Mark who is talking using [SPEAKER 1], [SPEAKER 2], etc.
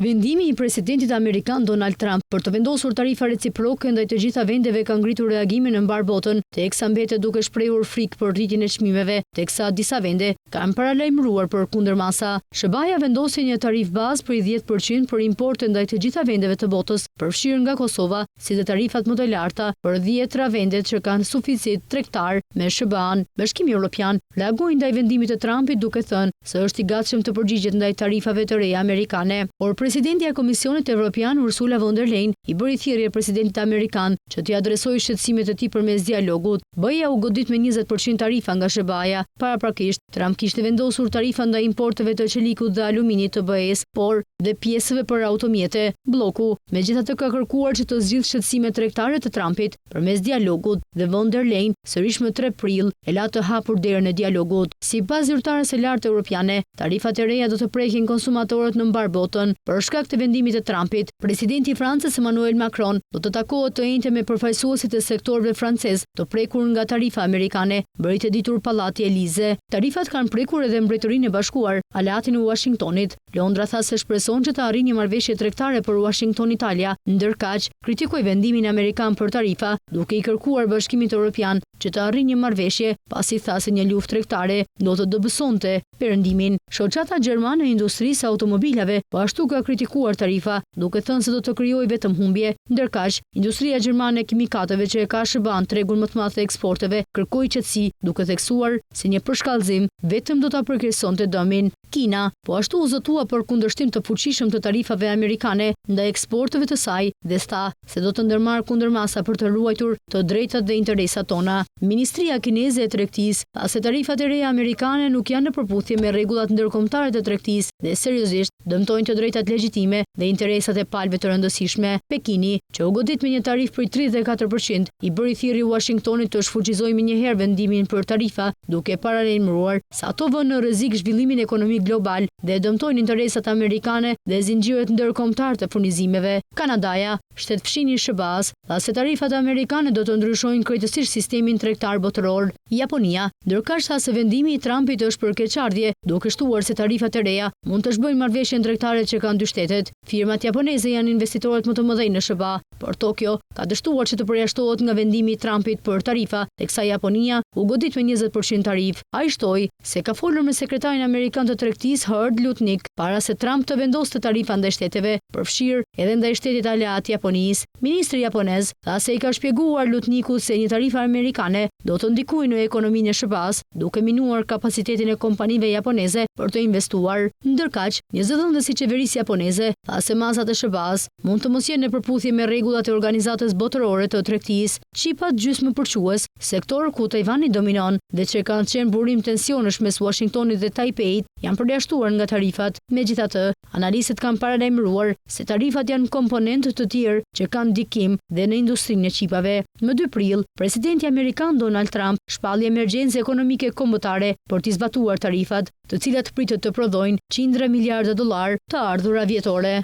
[SPEAKER 1] Vendimi I presidentit amerikan Donald Trump për të vendosur tarifa reciproke ndaj të gjitha vendeve ka ngritur reagimin në mbar botën, teksa mbetet duke shprehur frikë për rritjen e çmimeve, teksa disa vende kanë paralajmëruar për kundërmasa. SBA-ja vendosi një tarifë bazë për 10% për importe ndaj të gjitha vendeve të botës, përfshirë nga Kosova, si dhe tarifat më të larta për 10 vendet që kanë suficit tregtar me SBA-n. Bashkimi Evropian reagoi ndaj vendimit të Trumpit duke thënë se është I gatshëm të përgjigjet ndaj tarifave të reja amerikane. Presidenti e Komisionit Evropian Ursula von der Leyen I bëri thirrje presidentit amerikan që t'i adresojë shqetësimet e tij përmes dialogut. BE-ja u godit me 20% tarifa nga SBA-ja. Paraprakisht, Trump kishte vendosur tarifa ndaj importeve të qelikut dhe aluminit të BE-s, por dhe pjesëve për automjete. Bloku, megjithatë ka kërkuar që të zgjidhë shqetësimet tregtare të Trumpit përmes dialogut dhe von der Leyen sërish më 3 prill e la të hapur derën e dialogut. Sipas zyrtares së lartë europiane, tarifat e reja do të prekin konsumatorët në mbar botën. Për shkak të vendimit të Trumpit, presidenti I Francës Emmanuel Macron do të takohet të njëjtë me përfaqësuesit e sektorëve francez të prekur nga tarifa amerikane, bëri të ditur Pallati Elize. Tarifat kanë prekur edhe Mbretërinë e Bashkuar, aleatin e Washingtonit. Londra tha se shpreson që të arrijë një marrëveshje tregtare për Washington-Italia, ndërkaq kritikoi vendimin amerikan për tarifa, duke I kërkuar Bashkimit Evropian që të arrijë një marrëveshje, pasi tha se një luftë tregtare do të dobësonte perëndimin. Shoqata gjermane e industrisë automobilave po ashtu ka kritikuar tarifa, duke thënë se do të krijojë vetëm humbje. Ndërkaq, industria gjermane e kimikateve që e ka SBA-n tregun më të madh të eksporteve, kërkoi qetësi, duke theksuar se një përshkallëzim vetëm do ta përkersonte dëmin. Kina po ashtu u zotua për kundërshtim të fuqishëm të tarifave amerikane ndaj eksporteve të saj dhe tha se do të ndërmarrë kundërmasa për të ruajtur të drejtat dhe interesat tona. Ministria kineze e tregtisë tha se tarifat e reja amerikane nuk janë në përputhje me rregullat ndërkombëtare të tregtisë dhe seriozisht dëmtojnë të drejtat legjitime dhe interesat e palëve të rëndësishme. Pekini, që u godit me një tarifë për 34%, I bëri thirrje Washingtonit të shfuqizojë menjëherë vendimin për tarifa, duke paralajmëruar se ato vënë në rrezik zhvillimin ekonomik global dhe dëmtojnë interesat amerikane dhe zinxhiret ndërkombëtar të furnizimeve. Kanadaja, shtetfshin I SBA-s, tha se tarifat amerikane do të ndryshojnë krejtësisht sistemin tregtar botëror. Japonia, ndërkaq tha se vendimi I Trumpit është për keqardhje, duke shtuar se tarifat e reja mund të zhbojnë marrëveshjen tregtare që kanë dy shtetet. Firmat japoneze janë investitorët më të mëdhenj në SBA, por Tokyo ka dështuar që të përjashtohet nga vendimi I Trumpit për tarifa, teksa Japonia u godit me 20% tarifë. Ai shtoi se ka folur me sekretarin amerikan të tregtisë Howard Lutnick para se Trump të vendoste tarifa ndaj shteteve, përfshirë edhe ndaj shtetit aleat Japonisë. Ministri japonez tha se I ka shpjeguar Lutnickut se një tarifë amerikane do të ndikojë në ekonominë e SBA-s, duke minuar kapacitetin e kompanive japoneze për të investuar. Ndërkaq, një zëdhënës I qeverisë japoneze tha se masat e SBA-s mund të mos jenë në përputhje me rregullat e organizatës botërore të tregtisë. Çipat gjysmëpërques, sektor ku Tajvani dominon dhe që kanë qenë burim tensionesh mes Washingtonit dhe Taipeit, janë përjashtuar nga tarifat. Megjithatë, analistët kanë paralajmëruar se tarifat janë komponentë të tjerë që kanë ndikim dhe në industrinë e çipave. Më 2 prill, presidenti amerikan Donald Trump shpalli emergjencë ekonomike kombëtare për t'i zbatuar tarifat, të cilat pritet të prodhojnë $100 miliardë të ardhura vjetore.